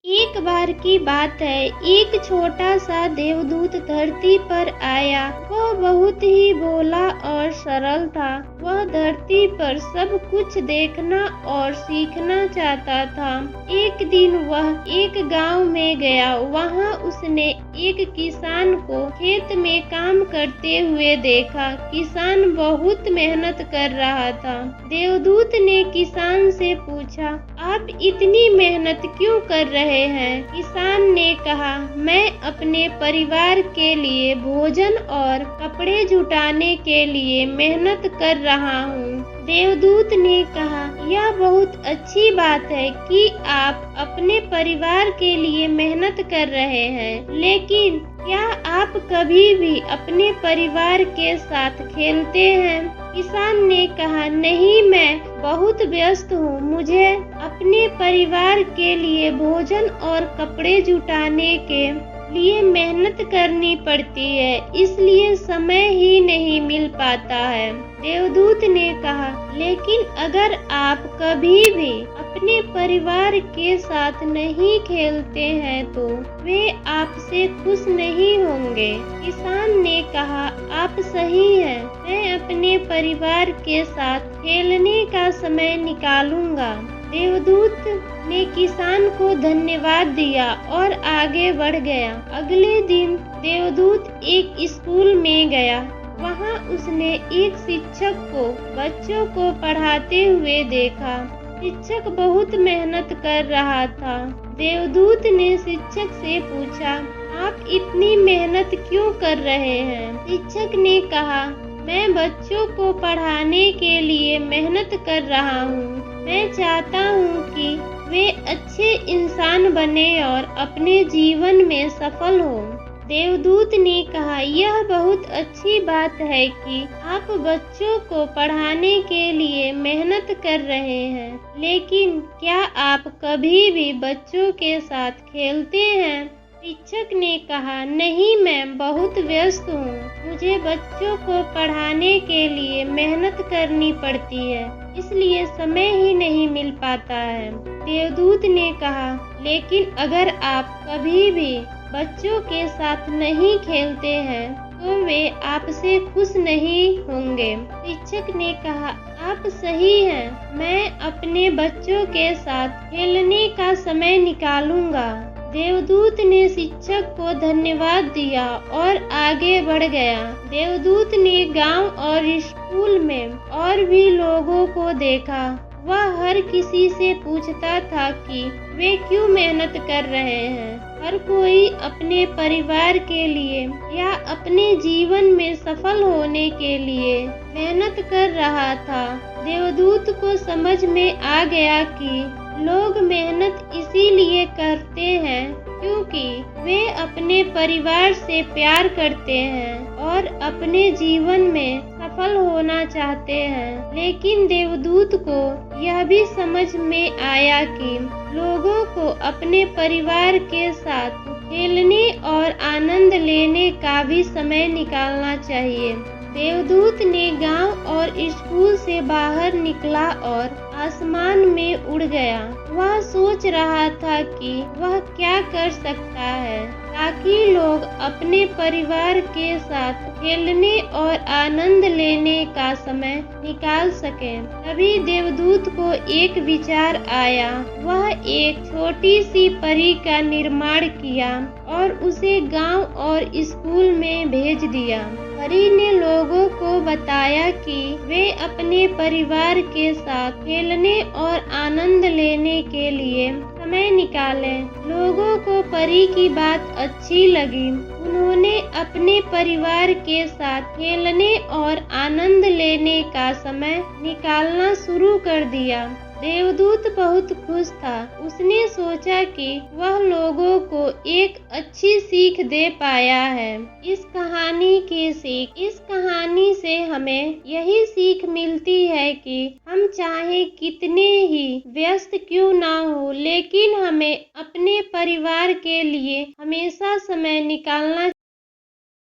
एक बार की बात है, एक छोटा सा देवदूत धरती पर आया। वह बहुत ही भोला और सरल था। वह धरती पर सब कुछ देखना और सीखना चाहता था। एक दिन वह एक गांव में गया। वहां उसने एक किसान को खेत में काम करते हुए देखा। किसान बहुत मेहनत कर रहा था। देवदूत ने किसान से पूछा, आप इतनी मेहनत क्यों कर रहे हैं? किसान ने कहा, मैं अपने परिवार के लिए भोजन और कपड़े जुटाने के लिए मेहनत कर रहा हूँ। देवदूत ने कहा, यह बहुत अच्छी बात है कि आप अपने परिवार के लिए मेहनत कर रहे हैं, लेकिन क्या आप कभी भी अपने परिवार के साथ खेलते हैं? किसान ने कहा, नहीं, मैं बहुत व्यस्त हूँ। मुझे अपने परिवार के लिए भोजन और कपड़े जुटाने के लिए मेहनत करनी पड़ती है, इसलिए समय ही नहीं मिल पाता है। देवदूत ने कहा, लेकिन अगर आप कभी भी अपने परिवार के साथ नहीं खेलते हैं तो वे आपसे खुश नहीं होंगे। किसान ने कहा, आप सही हैं, मैं अपने परिवार के साथ खेलने का समय निकालूंगा। देवदूत ने किसान को धन्यवाद दिया और आगे बढ़ गया। अगले दिन देवदूत एक स्कूल में गया। वहां उसने एक शिक्षक को बच्चों को पढ़ाते हुए देखा। शिक्षक बहुत मेहनत कर रहा था। देवदूत ने शिक्षक से पूछा, आप इतनी मेहनत क्यों कर रहे हैं? शिक्षक ने कहा, मैं बच्चों को पढ़ाने के लिए मेहनत कर रहा हूँ। मैं चाहता हूँ कि वे अच्छे इंसान बने और अपने जीवन में सफल हों। देवदूत ने कहा, यह बहुत अच्छी बात है कि आप बच्चों को पढ़ाने के लिए मेहनत कर रहे हैं, लेकिन क्या आप कभी भी बच्चों के साथ खेलते हैं? शिक्षक ने कहा, नहीं, मैं बहुत व्यस्त हूँ। मुझे बच्चों को पढ़ाने के लिए मेहनत करनी पड़ती है, इसलिए समय ही नहीं मिल पाता है। देवदूत ने कहा, लेकिन अगर आप कभी भी बच्चों के साथ नहीं खेलते हैं तो वे आपसे खुश नहीं होंगे। शिक्षक ने कहा, आप सही हैं, मैं अपने बच्चों के साथ खेलने का समय निकालूंगा। देवदूत ने शिक्षक को धन्यवाद दिया और आगे बढ़ गया। देवदूत ने गांव और स्कूल में और भी लोगों को देखा। वह हर किसी से पूछता था कि वे क्यों मेहनत कर रहे हैं। हर कोई अपने परिवार के लिए या अपने जीवन में सफल होने के लिए मेहनत कर रहा था। देवदूत को समझ में आ गया कि लोग मेहनत इसीलिए करते हैं क्योंकि वे अपने परिवार से प्यार करते हैं और अपने जीवन में सफल होना चाहते हैं। लेकिन देवदूत को यह भी समझ में आया कि लोगों को अपने परिवार के साथ खेलने और आनंद लेने का भी समय निकालना चाहिए। देवदूत ने गांव और स्कूल से बाहर निकला और आसमान में उड़ गया। वह सोच रहा था कि वह क्या कर सकता है ताकि लोग अपने परिवार के साथ खेलने और आनंद लेने का समय निकाल सकें। तभी देवदूत को एक विचार आया। वह एक छोटी सी परी का निर्माण किया और उसे गांव और स्कूल में भेज दिया। परी ने लोगों को बताया कि वे अपने परिवार के साथ खेलने और आनंद लेने के लिए समय निकालें। लोगों को परी की बात अच्छी लगी। उन्होंने अपने परिवार के साथ खेलने और आनंद लेने का समय निकालना शुरू कर दिया। देवदूत बहुत खुश था। उसने सोचा कि वह लोगों को एक अच्छी सीख दे पाया है। इस कहानी से हमें यही सीख मिलती है कि हम चाहे कितने ही व्यस्त क्यों ना हो, लेकिन हमें अपने परिवार के लिए हमेशा समय निकालना